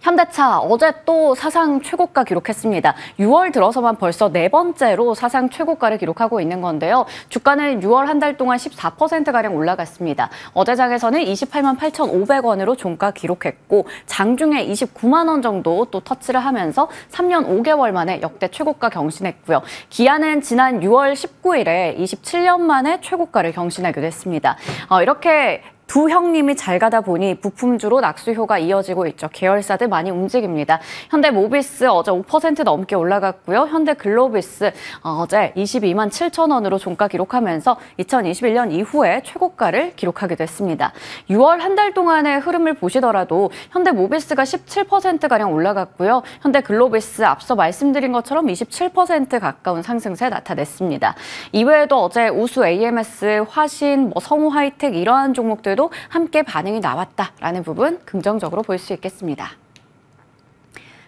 현대차 어제 또 사상 최고가 기록했습니다. 6월 들어서만 벌써 4번째로 사상 최고가를 기록하고 있는 건데요. 주가는 6월 한 달 동안 14%가량 올라갔습니다. 어제 장에서는 28만 8,500원으로 종가 기록했고 장중에 29만 원 정도 또 터치를 하면서 3년 5개월 만에 역대 최고가 경신했고요. 기아는 지난 6월 19일에 27년 만에 최고가를 경신하기도 했습니다. 이렇게 두 형님이 잘 가다 보니 부품주로 낙수효가 이어지고 있죠. 계열사들 많이 움직입니다. 현대모비스 어제 5% 넘게 올라갔고요. 현대글로비스 어제 22만 7천 원으로 종가 기록하면서 2021년 이후에 최고가를 기록하기도 했습니다. 6월 한 달 동안의 흐름을 보시더라도 현대모비스가 17%가량 올라갔고요. 현대글로비스 앞서 말씀드린 것처럼 27% 가까운 상승세 나타냈습니다. 이외에도 어제 우수 AMS, 화신, 성우하이텍 이러한 종목들도 함께 반응이 나왔다라는 부분 긍정적으로 볼 수 있겠습니다.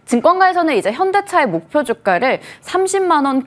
증권가에서는 이제 현대차의 목표 주가를 30만 원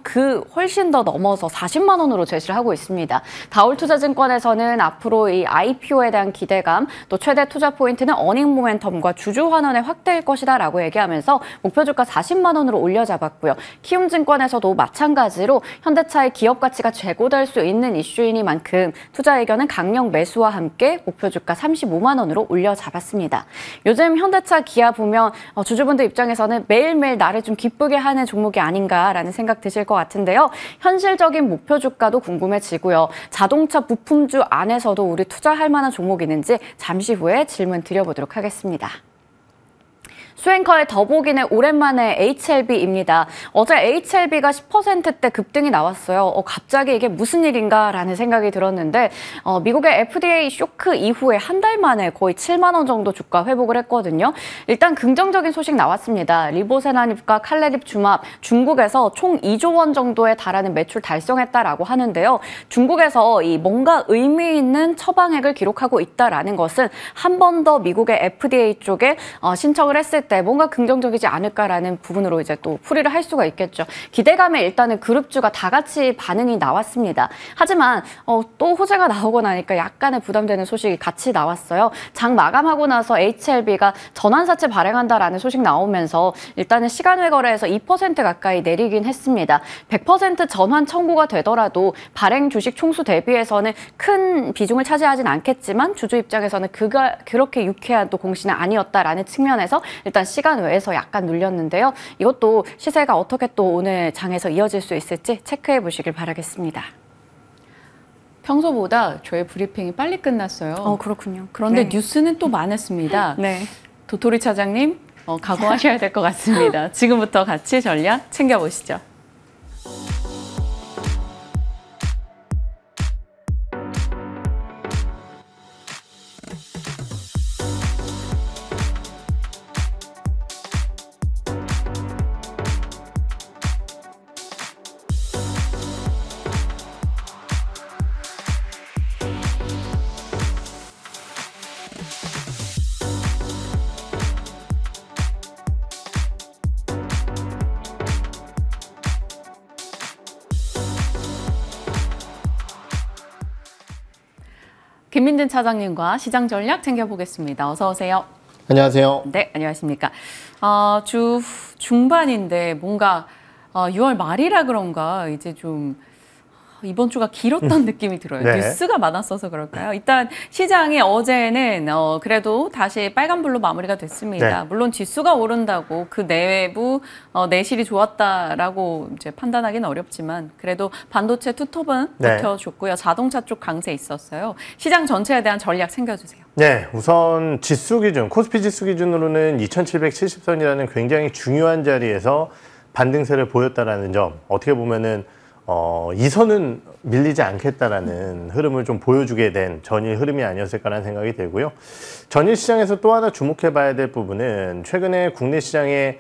훨씬 더 넘어서 40만 원으로 제시를 하고 있습니다. 다올투자증권에서는 앞으로 이 IPO에 대한 기대감, 또 최대 투자 포인트는 어닝 모멘텀과 주주 환원에 확대일 것이다라고 얘기하면서 목표 주가 40만 원으로 올려잡았고요. 키움증권에서도 마찬가지로 현대차의 기업 가치가 제고될 수 있는 이슈이니만큼 투자 의견은 강력 매수와 함께 목표 주가 35만 원으로 올려잡았습니다. 요즘 현대차, 기아 보면 주주분들 입장에서는 매일매일 나를 좀 기쁘게 하는 종목이 아닌가라는 생각 드실 것 같은데요. 현실적인 목표 주가도 궁금해지고요. 자동차 부품주 안에서도 우리 투자할 만한 종목이 있는지 잠시 후에 질문 드려보도록 하겠습니다. 수행커의 더보기는 오랜만에 HLB입니다. 어제 HLB가 10%대 급등이 나왔어요. 갑자기 이게 무슨 일인가라는 생각이 들었는데 미국의 FDA 쇼크 이후에 한 달 만에 거의 7만 원 정도 주가 회복을 했거든요. 일단 긍정적인 소식 나왔습니다. 리보세라닙과 칼레립주맙 중국에서 총 2조 원 정도에 달하는 매출 달성했다라고 하는데요. 중국에서 이 뭔가 의미 있는 처방액을 기록하고 있다라는 것은 한 번 더 미국의 FDA 쪽에 신청을 했을 때 뭔가 긍정적이지 않을까라는 부분으로 이제 또 풀이를 할 수가 있겠죠. 기대감에 일단은 그룹주가 다 같이 반응이 나왔습니다. 하지만 또 호재가 나오고 나니까 약간의 부담되는 소식이 같이 나왔어요. 장 마감하고 나서 HLB가 전환사채 발행한다라는 소식 나오면서 일단은 시간외 거래에서 2% 가까이 내리긴 했습니다. 100% 전환 청구가 되더라도 발행 주식 총수 대비해서는 큰 비중을 차지하진 않겠지만 주주 입장에서는 그렇게 유쾌한 또 공시는 아니었다라는 측면에서 일단 시간 외에서 약간 눌렸는데요. 이것도 시세가 어떻게 또 오늘 장에서 이어질 수 있을지 체크해 보시길 바라겠습니다. 평소보다 저의 브리핑이 빨리 끝났어요. 그렇군요. 그런데 네. 뉴스는 또 많았습니다. 네. 도토리 차장님 각오하셔야 될 것 같습니다. 지금부터 같이 전략 챙겨보시죠. 김민진 차장님과 시장 전략 챙겨보겠습니다. 어서 오세요. 안녕하세요. 네, 안녕하십니까. 주 중반인데 뭔가 6월 말이라 그런가 이제 좀 이번 주가 길었던 느낌이 들어요. 네. 뉴스가 많았어서 그럴까요? 일단 시장이 어제는 그래도 다시 빨간불로 마무리가 됐습니다. 네. 물론 지수가 오른다고 그 내부 내실이 좋았다라고 이제 판단하기는 어렵지만 그래도 반도체 투톱은 네. 버텨줬고요. 자동차 쪽 강세 있었어요. 시장 전체에 대한 전략 챙겨주세요. 네, 우선 지수 기준, 코스피 지수 기준으로는 2770선이라는 굉장히 중요한 자리에서 반등세를 보였다라는 점, 어떻게 보면은 이 선은 밀리지 않겠다라는 흐름을 좀 보여주게 된 전일 흐름이 아니었을까라는 생각이 들고요. 전일 시장에서 또 하나 주목해 봐야 될 부분은 최근에 국내 시장의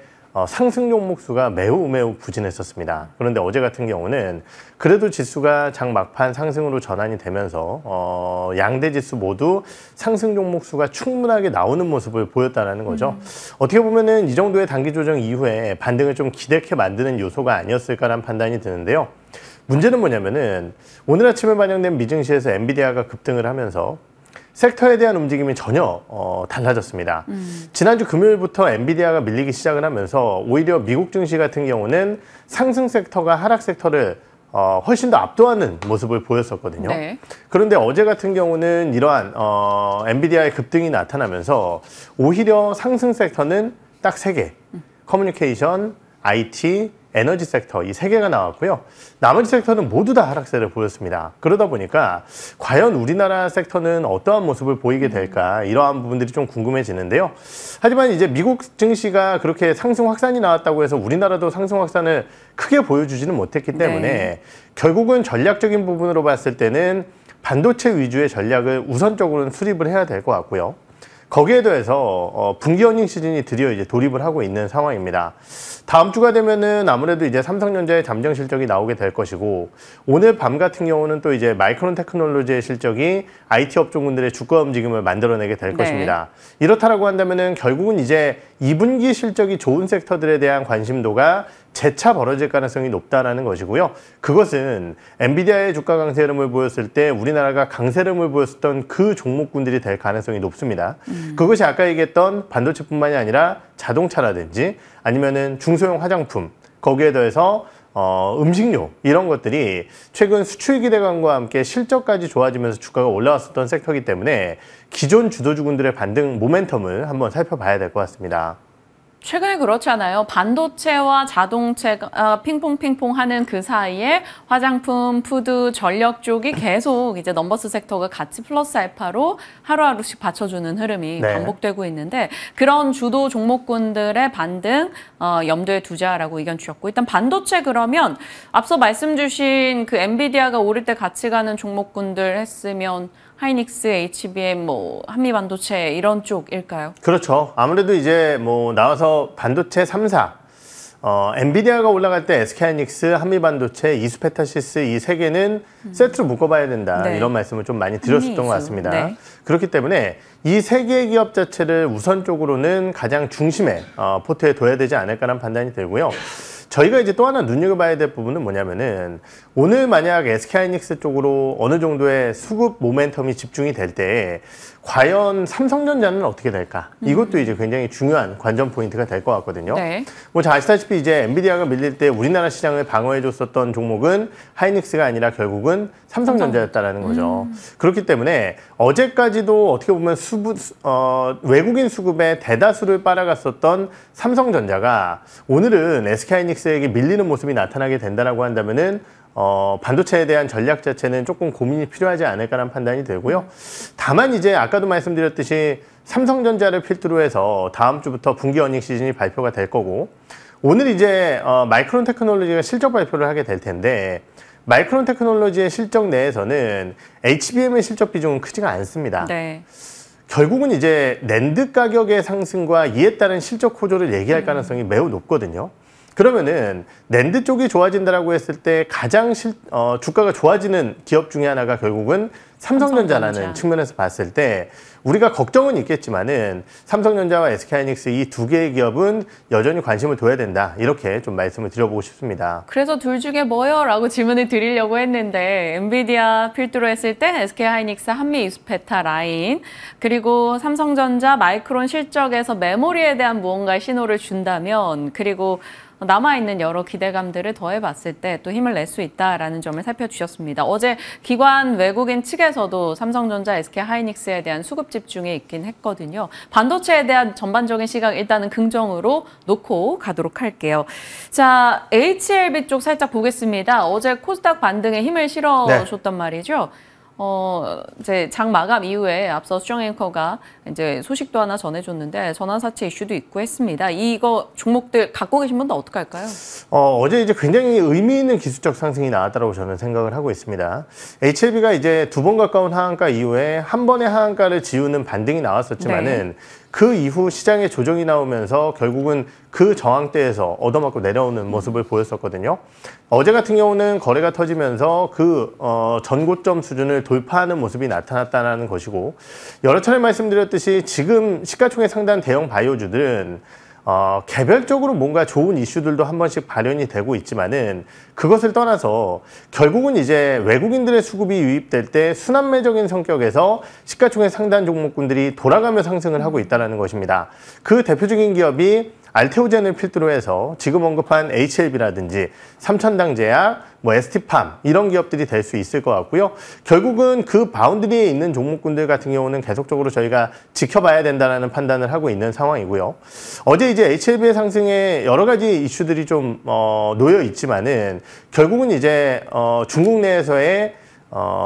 상승 종목 수가 매우 부진했었습니다. 그런데 어제 같은 경우는 그래도 지수가 장 막판 상승으로 전환이 되면서 양대 지수 모두 상승 종목 수가 충분하게 나오는 모습을 보였다는 거죠. 어떻게 보면은 이 정도의 단기 조정 이후에 반등을 좀 기대케 만드는 요소가 아니었을까라는 판단이 드는데요. 문제는 뭐냐면은 오늘 아침에 반영된 미증시에서 엔비디아가 급등을 하면서 섹터에 대한 움직임이 전혀 달라졌습니다. 지난주 금요일부터 엔비디아가 밀리기 시작을 하면서 오히려 미국 증시 같은 경우는 상승 섹터가 하락 섹터를 훨씬 더 압도하는 모습을 보였었거든요. 네. 그런데 어제 같은 경우는 이러한 엔비디아의 급등이 나타나면서 오히려 상승 섹터는 딱 3개, 커뮤니케이션, IT, 에너지 섹터 이 3개가 나왔고요. 나머지 섹터는 모두 다 하락세를 보였습니다. 그러다 보니까 과연 우리나라 섹터는 어떠한 모습을 보이게 될까 이러한 부분들이 좀 궁금해지는데요. 하지만 이제 미국 증시가 그렇게 상승 확산이 나왔다고 해서 우리나라도 상승 확산을 크게 보여주지는 못했기 때문에 네. 결국은 전략적인 부분으로 봤을 때는 반도체 위주의 전략을 우선적으로는 수립을 해야 될 것 같고요. 거기에 더해서 분기 어닝 시즌이 드디어 이제 돌입을 하고 있는 상황입니다. 다음 주가 되면은 아무래도 이제 삼성전자의 잠정 실적이 나오게 될 것이고 오늘 밤 같은 경우는 또 이제 마이크론 테크놀로지의 실적이 IT 업종군들의 주가 움직임을 만들어내게 될 네. 것입니다. 이렇다라고 한다면은 결국은 이제 2분기 실적이 좋은 섹터들에 대한 관심도가 재차 벌어질 가능성이 높다라는 것이고요. 그것은 엔비디아의 주가 강세 흐름을 보였을 때 우리나라가 강세 흐름을 보였었던 그 종목군들이 될 가능성이 높습니다. 그것이 아까 얘기했던 반도체뿐만이 아니라 자동차라든지 아니면은 중소형 화장품, 거기에 더해서 음식료 이런 것들이 최근 수출 기대감과 함께 실적까지 좋아지면서 주가가 올라왔었던 섹터이기 때문에 기존 주도주군들의 반등 모멘텀을 한번 살펴봐야 될 것 같습니다. 최근에 그렇지 않아요? 반도체와 자동차가 핑퐁핑퐁 하는 그 사이에 화장품, 푸드, 전력 쪽이 계속 이제 넘버스 섹터가 같이 플러스 알파로 하루하루씩 받쳐주는 흐름이 네. 반복되고 있는데 그런 주도 종목군들의 반등 염두에 두자라고 의견 주셨고 일단 반도체 그러면 앞서 말씀 주신 그 엔비디아가 오를 때 같이 가는 종목군들 했으면 하이닉스, HBM, 한미반도체 이런 쪽일까요? 그렇죠. 아무래도 이제 나와서 반도체 3사, 엔비디아가 올라갈 때 SK하이닉스, 한미반도체, 이수페타시스 이 3개는 세트로 묶어봐야 된다. 네. 이런 말씀을 좀 많이 드렸었던 것 같습니다. 네. 그렇기 때문에 이 3개의 기업 자체를 우선적으로는 가장 중심에 포트에 둬야 되지 않을까라는 판단이 들고요. 저희가 이제 또 하나 눈여겨봐야 될 부분은 뭐냐면은 오늘 만약 SK하이닉스 쪽으로 어느 정도의 수급 모멘텀이 집중이 될 때 과연 삼성전자는 어떻게 될까? 이것도 이제 굉장히 중요한 관전 포인트가 될 것 같거든요. 네. 아시다시피 이제 엔비디아가 밀릴 때 우리나라 시장을 방어해줬었던 종목은 하이닉스가 아니라 결국은 삼성전자였다라는 거죠. 그렇기 때문에 어제까지도 어떻게 보면 외국인 수급의 대다수를 빨아갔었던 삼성전자가 오늘은 SK하이닉스에게 밀리는 모습이 나타나게 된다라고 한다면은 반도체에 대한 전략 자체는 조금 고민이 필요하지 않을까라는 판단이 들고요. 다만 이제 아까도 말씀드렸듯이 삼성전자를 필두로 해서 다음 주부터 분기 어닝 시즌이 발표가 될 거고 오늘 이제 마이크론 테크놀로지가 실적 발표를 하게 될 텐데 마이크론 테크놀로지의 실적 내에서는 HBM의 실적 비중은 크지가 않습니다. 네. 결국은 이제 낸드 가격의 상승과 이에 따른 실적 호조를 얘기할 가능성이 매우 높거든요. 그러면은 낸드 쪽이 좋아진다라고 했을 때 가장 주가가 좋아지는 기업 중에 하나가 결국은 삼성전자라는 측면에서 봤을 때 우리가 걱정은 있겠지만은 삼성전자와 SK하이닉스 이 2개의 기업은 여전히 관심을 둬야 된다. 이렇게 좀 말씀을 드려보고 싶습니다. 그래서 둘 중에 뭐요? 라고 질문을 드리려고 했는데 엔비디아 필두로 했을 때 SK하이닉스, 한미 이수페타 라인 그리고 삼성전자, 마이크론 실적에서 메모리에 대한 무언가의 신호를 준다면 그리고 남아있는 여러 기대감들을 더해봤을 때 또 힘을 낼 수 있다라는 점을 살펴주셨습니다. 어제 기관 외국인 측에서도 삼성전자, SK하이닉스에 대한 수급 집중에 있긴 했거든요. 반도체에 대한 전반적인 시각 일단은 긍정으로 놓고 가도록 할게요. 자, HLB 쪽 살짝 보겠습니다. 어제 코스닥 반등에 힘을 실어줬단 말이죠. 이제 장 마감 이후에 앞서 수정 앵커가 이제 소식도 하나 전해줬는데 전환사채 이슈도 있고 했습니다. 이거 종목들 갖고 계신 분들 어떻게 할까요? 어제 이제 굉장히 의미 있는 기술적 상승이 나왔다고 저는 생각을 하고 있습니다. HLB가 이제 2번 가까운 하한가 이후에 한 번의 하한가를 지우는 반등이 나왔었지만은 네. 그 이후 시장에 조정이 나오면서 결국은 그 저항대에서 얻어맞고 내려오는 모습을 보였었거든요. 어제 같은 경우는 거래가 터지면서 그 전고점 수준을 돌파하는 모습이 나타났다는 것이고, 여러 차례 말씀드렸듯이 지금 시가총액 상단 대형 바이오주들은 개별적으로 뭔가 좋은 이슈들도 한 번씩 발현이 되고 있지만은 그것을 떠나서 결국은 이제 외국인들의 수급이 유입될 때 순환매적인 성격에서 시가총액 상단 종목군들이 돌아가며 상승을 하고 있다는 것입니다. 그 대표적인 기업이 알테오젠을 필두로 해서 지금 언급한 HLB라든지 삼천당제약, ST팜 이런 기업들이 될 수 있을 것 같고요. 결국은 그 바운드리에 있는 종목군들 같은 경우는 계속적으로 저희가 지켜봐야 된다는 판단을 하고 있는 상황이고요. 어제 이제 HLB의 상승에 여러 가지 이슈들이 좀 놓여 있지만은 결국은 이제 중국 내에서의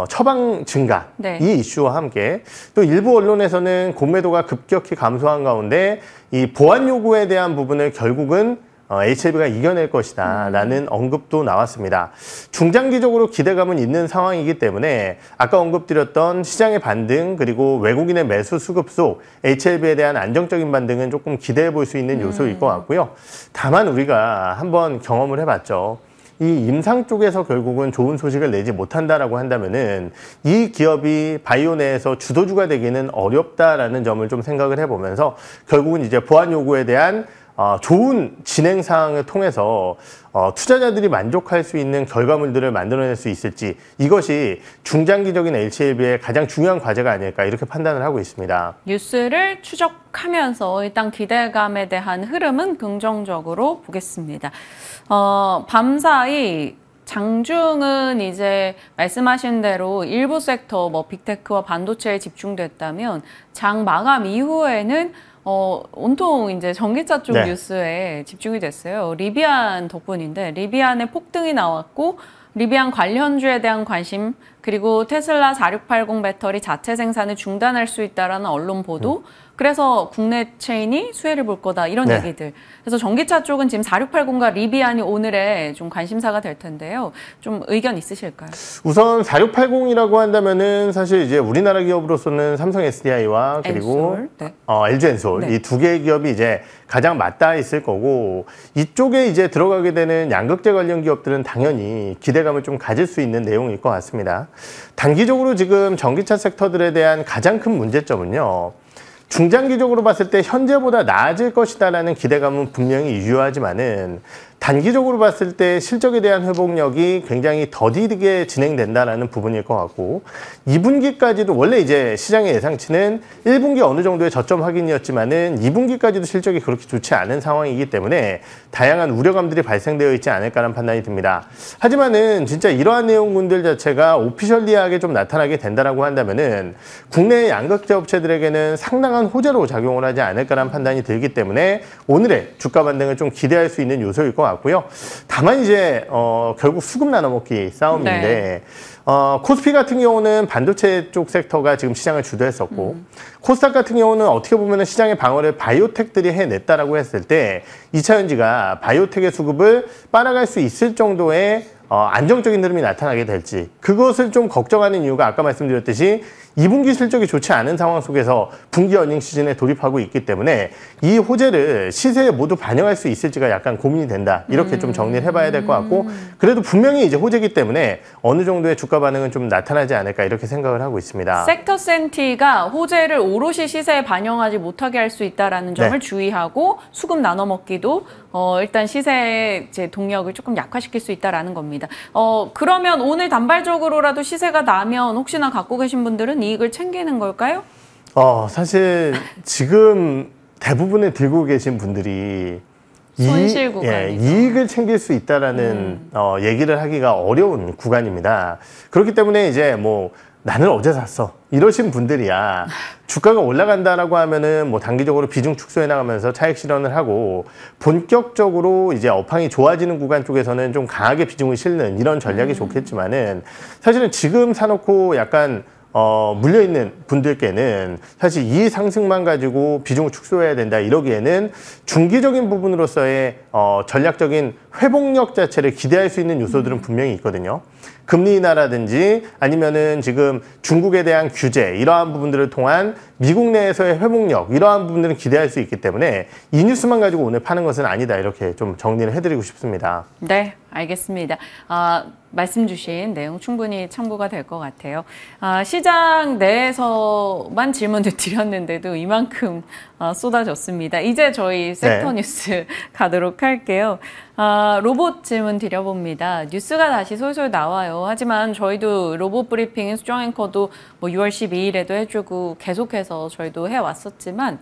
처방 증가 네. 이 이슈와 함께 또 일부 언론에서는 공매도가 급격히 감소한 가운데 이 보안 요구에 대한 부분을 결국은 HLB가 이겨낼 것이다 라는 언급도 나왔습니다. 중장기적으로 기대감은 있는 상황이기 때문에 아까 언급드렸던 시장의 반등 그리고 외국인의 매수 수급 속 HLB에 대한 안정적인 반등은 조금 기대해 볼 수 있는 요소일 것 같고요. 다만 우리가 한번 경험을 해봤죠. 이 임상 쪽에서 결국은 좋은 소식을 내지 못한다라고 한다면은 이 기업이 바이오 내에서 주도주가 되기는 어렵다라는 점을 좀 생각을 해보면서 결국은 이제 보안 요구에 대한 좋은 진행 사항을 통해서 투자자들이 만족할 수 있는 결과물들을 만들어낼 수 있을지, 이것이 중장기적인 HLB의 가장 중요한 과제가 아닐까 이렇게 판단을 하고 있습니다. 뉴스를 추적하면서 일단 기대감에 대한 흐름은 긍정적으로 보겠습니다. 밤사이 장중은 이제 말씀하신 대로 일부 섹터, 빅테크와 반도체에 집중됐다면 장 마감 이후에는 온통 이제 전기차 쪽 네. 뉴스에 집중이 됐어요. 리비안 덕분인데 리비안의 폭등이 나왔고 리비안 관련주에 대한 관심, 그리고 테슬라 4680 배터리 자체 생산을 중단할 수 있다라는 언론 보도, 그래서 국내 체인이 수혜를 볼 거다 이런 네. 얘기들. 그래서 전기차 쪽은 지금 4680과 리비안이 오늘의 좀 관심사가 될 텐데요. 좀 의견 있으실까요? 우선 4680이라고 한다면은 사실 이제 우리나라 기업으로서는 삼성 SDI와 그리고 엔솔, 네. LG엔솔 네. 이 두 개의 기업이 이제 가장 맞닿아 있을 거고, 이쪽에 이제 들어가게 되는 양극재 관련 기업들은 당연히 기대감을 좀 가질 수 있는 내용일 것 같습니다. 단기적으로 지금 전기차 섹터들에 대한 가장 큰 문제점은요, 중장기적으로 봤을 때 현재보다 나아질 것이다라는 기대감은 분명히 유효하지만은 단기적으로 봤을 때 실적에 대한 회복력이 굉장히 더디게 진행된다라는 부분일 것 같고, 2분기까지도 원래 이제 시장의 예상치는 1분기 어느 정도의 저점 확인이었지만은 2분기까지도 실적이 그렇게 좋지 않은 상황이기 때문에 다양한 우려감들이 발생되어 있지 않을까라는 판단이 듭니다. 하지만은 진짜 이러한 내용군들 자체가 오피셜리하게 좀 나타나게 된다라고 한다면은 국내 양극재 업체들에게는 상당한 호재로 작용을 하지 않을까라는 판단이 들기 때문에 오늘의 주가 반등을 좀 기대할 수 있는 요소일 것 같고요. 다만 이제 결국 수급 나눠먹기 싸움인데 네. 코스피 같은 경우는 반도체 쪽 섹터가 지금 시장을 주도했었고 코스닥 같은 경우는 어떻게 보면 시장의 방어를 바이오텍들이 해냈다라고 했을 때 2차전지가 바이오텍의 수급을 빨아갈 수 있을 정도의 안정적인 흐름이 나타나게 될지, 그것을 좀 걱정하는 이유가 아까 말씀드렸듯이 2분기 실적이 좋지 않은 상황 속에서 분기 어닝 시즌에 돌입하고 있기 때문에 이 호재를 시세에 모두 반영할 수 있을지가 약간 고민이 된다. 이렇게 좀 정리를 해봐야 될 것 같고, 그래도 분명히 이제 호재이기 때문에 어느 정도의 주가 반응은 좀 나타나지 않을까 이렇게 생각을 하고 있습니다. 섹터 센티가 호재를 오롯이 시세에 반영하지 못하게 할 수 있다는 점을 네. 주의하고 수급 나눠먹기도 일단 시세의 이제 동력을 조금 약화시킬 수 있다는 겁니다. 그러면 오늘 단발적으로라도 시세가 나면 혹시나 갖고 계신 분들은 이익을 챙기는 걸까요? 사실 지금 대부분의 들고 계신 분들이 손실 구간이죠. 이익을 챙길 수 있다라는 얘기를 하기가 어려운 구간입니다. 그렇기 때문에 이제 뭐 나는 어제 샀어 이러신 분들이야 주가가 올라간다라고 하면은 뭐 단기적으로 비중 축소해 나가면서 차익 실현을 하고 본격적으로 이제 업황이 좋아지는 구간 쪽에서는 좀 강하게 비중을 실는 이런 전략이 좋겠지만은 사실은 지금 사놓고 약간 물려있는 분들께는 사실 이 상승만 가지고 비중을 축소해야 된다 이러기에는 중기적인 부분으로서의 전략적인 회복력 자체를 기대할 수 있는 요소들은 분명히 있거든요. 금리 인하라든지 아니면은 지금 중국에 대한 규제 이러한 부분들을 통한 미국 내에서의 회복력 이러한 부분들은 기대할 수 있기 때문에 이 뉴스만 가지고 오늘 파는 것은 아니다 이렇게 좀 정리를 해드리고 싶습니다. 네, 알겠습니다. 말씀 주신 내용 충분히 참고가 될 것 같아요. 시장 내에서만 질문을 드렸는데도 이만큼 쏟아졌습니다. 이제 저희 섹터 뉴스 가도록 할게요. 로봇 질문 드려봅니다. 뉴스가 다시 솔솔 나와요. 하지만 저희도 로봇 브리핑 수정 앵커도 뭐 6월 12일에도 해주고 계속해서 저희도 해왔었지만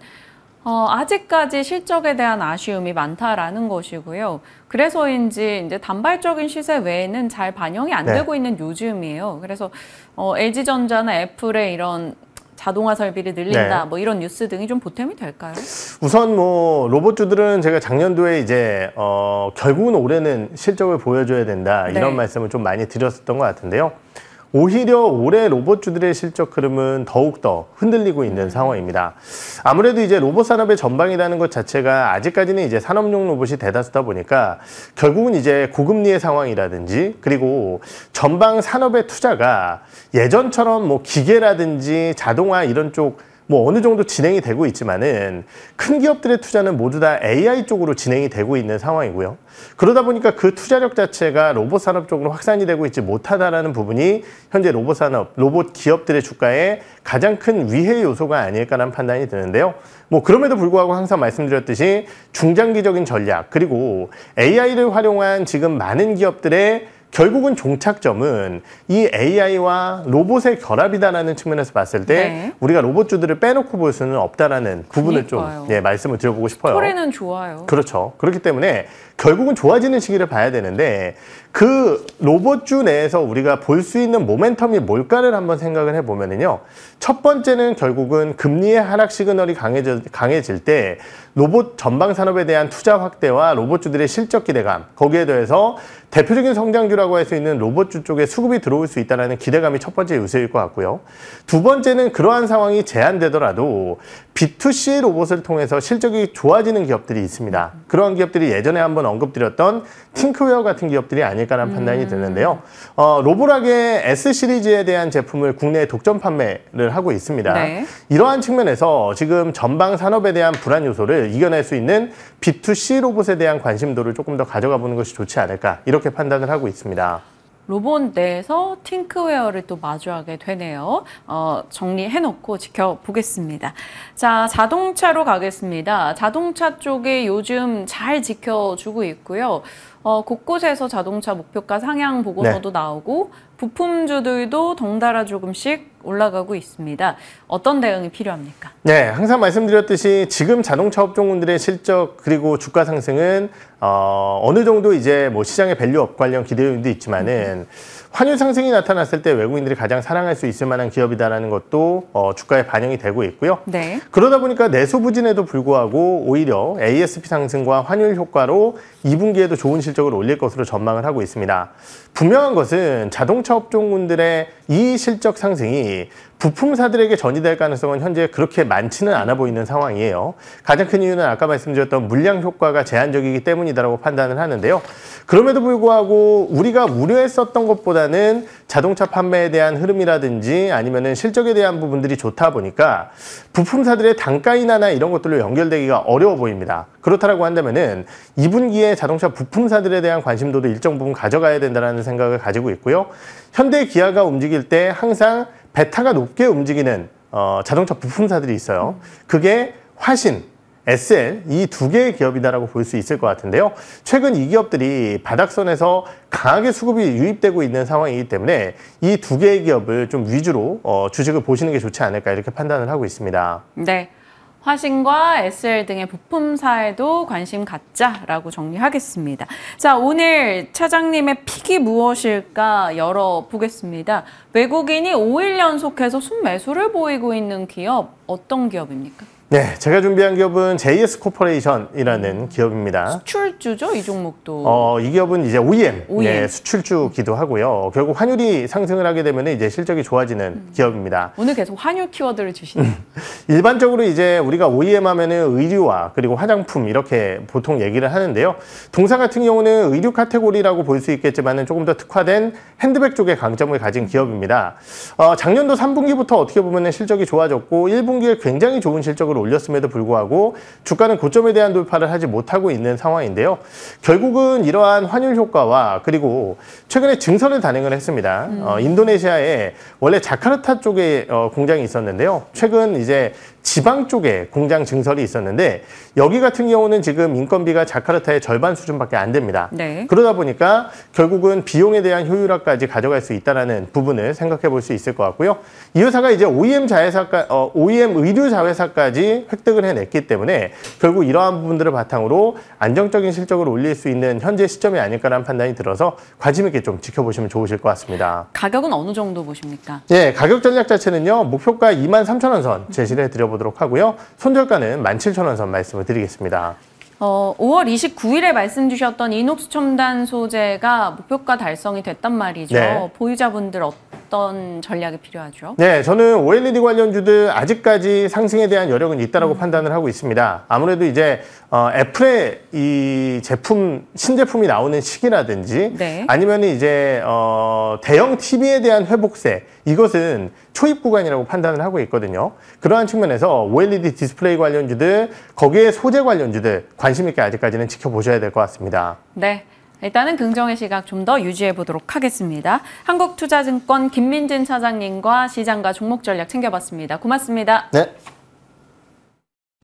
아직까지 실적에 대한 아쉬움이 많다라는 것이고요. 그래서인지 이제 단발적인 시세 외에는 잘 반영이 안 되고 있는 요즘이에요. 그래서 LG전자나 애플의 이런 자동화 설비를 늘린다, 뭐 이런 뉴스 등이 좀 보탬이 될까요? 우선 뭐 로봇주들은 제가 작년도에 이제 결국은 올해는 실적을 보여줘야 된다 이런 말씀을 좀 많이 드렸었던 것 같은데요. 오히려 올해 로봇주들의 실적 흐름은 더욱더 흔들리고 있는 상황입니다. 아무래도 이제 로봇 산업의 전방이라는 것 자체가 아직까지는 이제 산업용 로봇이 대다수다 보니까 결국은 이제 고금리의 상황이라든지 그리고 전방 산업의 투자가 예전처럼 뭐 기계라든지 자동화 이런 쪽 뭐 어느 정도 진행이 되고 있지만은 큰 기업들의 투자는 모두 다 AI 쪽으로 진행이 되고 있는 상황이고요. 그러다 보니까 그 투자력 자체가 로봇 산업 쪽으로 확산이 되고 있지 못하다라는 부분이 현재 로봇 산업, 로봇 기업들의 주가에 가장 큰 위해 요소가 아닐까라는 판단이 드는데요. 뭐 그럼에도 불구하고 항상 말씀드렸듯이 중장기적인 전략 그리고 AI를 활용한 지금 많은 기업들의 결국은 종착점은 이 AI와 로봇의 결합이다라는 측면에서 봤을 때 우리가 로봇주들을 빼놓고 볼 수는 없다라는 부분을 좀 말씀을 드려보고 싶어요. 토리는 좋아요. 그렇죠. 그렇기 때문에 결국은 좋아지는 시기를 봐야 되는데 그 로봇주 내에서 우리가 볼 수 있는 모멘텀이 뭘까를 한번 생각을 해보면요. 첫 번째는 결국은 금리의 하락 시그널이 강해질 때 로봇 전방 산업에 대한 투자 확대와 로봇주들의 실적 기대감 거기에 대해서 대표적인 성장주라고 할 수 있는 로봇주 쪽에 수급이 들어올 수 있다는 기대감이 첫 번째 요소일 것 같고요. 두 번째는 그러한 상황이 제한되더라도 B2C 로봇을 통해서 실적이 좋아지는 기업들이 있습니다. 그러한 기업들이 예전에 한번 언급드렸던 팅크웨어 같은 기업들이 아닐까라는 판단이 드는데요. 로보락의 S 시리즈에 대한 제품을 국내에 독점 판매를 하고 있습니다. 이러한 측면에서 지금 전방 산업에 대한 불안 요소를 이겨낼 수 있는 B2C 로봇에 대한 관심도를 조금 더 가져가 보는 것이 좋지 않을까 이렇게 판단을 하고 있습니다. 로봇 내에서 팅크웨어를 또 마주하게 되네요. 정리해놓고 지켜보겠습니다. 자, 자동차로 가겠습니다. 자동차 쪽에 요즘 잘 지켜주고 있고요. 곳곳에서 자동차 목표가 상향 보고서도 나오고 부품주들도 덩달아 조금씩 올라가고 있습니다. 어떤 대응이 필요합니까? 네, 항상 말씀드렸듯이 지금 자동차 업종군들의 실적 그리고 주가 상승은 어느 정도 이제 뭐 시장의 밸류업 관련 기대 요인도 있지만은 환율 상승이 나타났을 때 외국인들이 가장 사랑할 수 있을 만한 기업이다라는 것도 주가에 반영이 되고 있고요. 그러다 보니까 내수 부진에도 불구하고 오히려 ASP 상승과 환율 효과로 2분기에도 좋은 실적을 올릴 것으로 전망을 하고 있습니다. 분명한 것은 자동차 업종군들의 이 실적 상승이 부품사들에게 전이될 가능성은 현재 그렇게 많지는 않아 보이는 상황이에요. 가장 큰 이유는 아까 말씀드렸던 물량 효과가 제한적이기 때문이다라고 판단을 하는데요. 그럼에도 불구하고 우리가 우려했었던 것보다는 자동차 판매에 대한 흐름이라든지 아니면은 실적에 대한 부분들이 좋다 보니까 부품사들의 단가 인하나 이런 것들로 연결되기가 어려워 보입니다. 그렇다라고 한다면은 2분기에 자동차 부품사들에 대한 관심도도 일정 부분 가져가야 된다는 생각을 가지고 있고요. 현대 기아가 움직일 때 항상 베타가 높게 움직이는 자동차 부품사들이 있어요. 그게 화신, SL 이 두 개의 기업이다라고 볼 수 있을 것 같은데요. 최근 이 기업들이 바닥선에서 강하게 수급이 유입되고 있는 상황이기 때문에 이 두 개의 기업을 좀 위주로 주식을 보시는 게 좋지 않을까 이렇게 판단을 하고 있습니다. 네. 화신과 SL 등의 부품사에도 관심 갖자라고 정리하겠습니다. 자, 오늘 차장님의 픽이 무엇일까 열어보겠습니다. 외국인이 5일 연속해서 순매수를 보이고 있는 기업, 어떤 기업입니까? 네, 제가 준비한 기업은 JS 코퍼레이션이라는 기업입니다. 수출주죠, 이 종목도. 이 기업은 이제 OEM, OEM. 네, 수출주기도 하고요. 결국 환율이 상승을 하게 되면 이제 실적이 좋아지는 기업입니다. 오늘 계속 환율 키워드를 주시네요. 일반적으로 이제 우리가 OEM 하면은 의류와 그리고 화장품 이렇게 보통 얘기를 하는데요. 동사 같은 경우는 의류 카테고리라고 볼 수 있겠지만은 조금 더 특화된 핸드백 쪽에 강점을 가진 기업입니다. 작년도 3분기부터 어떻게 보면은 실적이 좋아졌고 1분기에 굉장히 좋은 실적을 올렸음에도 불구하고 주가는 고점에 대한 돌파를 하지 못하고 있는 상황인데요. 결국은 이러한 환율 효과와 그리고 최근에 증설을 단행을 했습니다. 인도네시아에 원래 자카르타 쪽에 공장이 있었는데요. 최근 이제 지방 쪽에 공장 증설이 있었는데 여기 같은 경우는 지금 인건비가 자카르타의 절반 수준밖에 안 됩니다. 네. 그러다 보니까 결국은 비용에 대한 효율화까지 가져갈 수 있다는 부분을 생각해 볼 수 있을 것 같고요. 이 회사가 이제 OEM 의류 자회사까지 획득을 해냈기 때문에 결국 이러한 부분들을 바탕으로 안정적인 실적을 올릴 수 있는 현재 시점이 아닐까라는 판단이 들어서 관심 있게 좀 지켜보시면 좋으실 것 같습니다. 가격은 어느 정도 보십니까? 네, 가격 전략 자체는요. 목표가 23,000원 선 제시를 해드려보도록 하고요. 손절가는 17,000원 선 말씀을 드리겠습니다. 5월 29일에 말씀 주셨던 이녹스 첨단 소재가 목표가 달성이 됐단 말이죠. 네. 보유자분들 어떤 전략이 필요하죠? 네, 저는 OLED 관련주들 아직까지 상승에 대한 여력은 있다라고 판단을 하고 있습니다. 아무래도 이제 애플의 이 제품 신제품이 나오는 시기라든지 네. 아니면 이제 대형 TV에 대한 회복세 이것은 초입 구간이라고 판단을 하고 있거든요. 그러한 측면에서 OLED 디스플레이 관련주들 거기에 소재 관련주들 관심 있게 아직까지는 지켜보셔야 될 것 같습니다. 네. 일단은 긍정의 시각 좀 더 유지해 보도록 하겠습니다. 한국투자증권 김민진 차장님과 시장과 종목 전략 챙겨봤습니다. 고맙습니다. 네.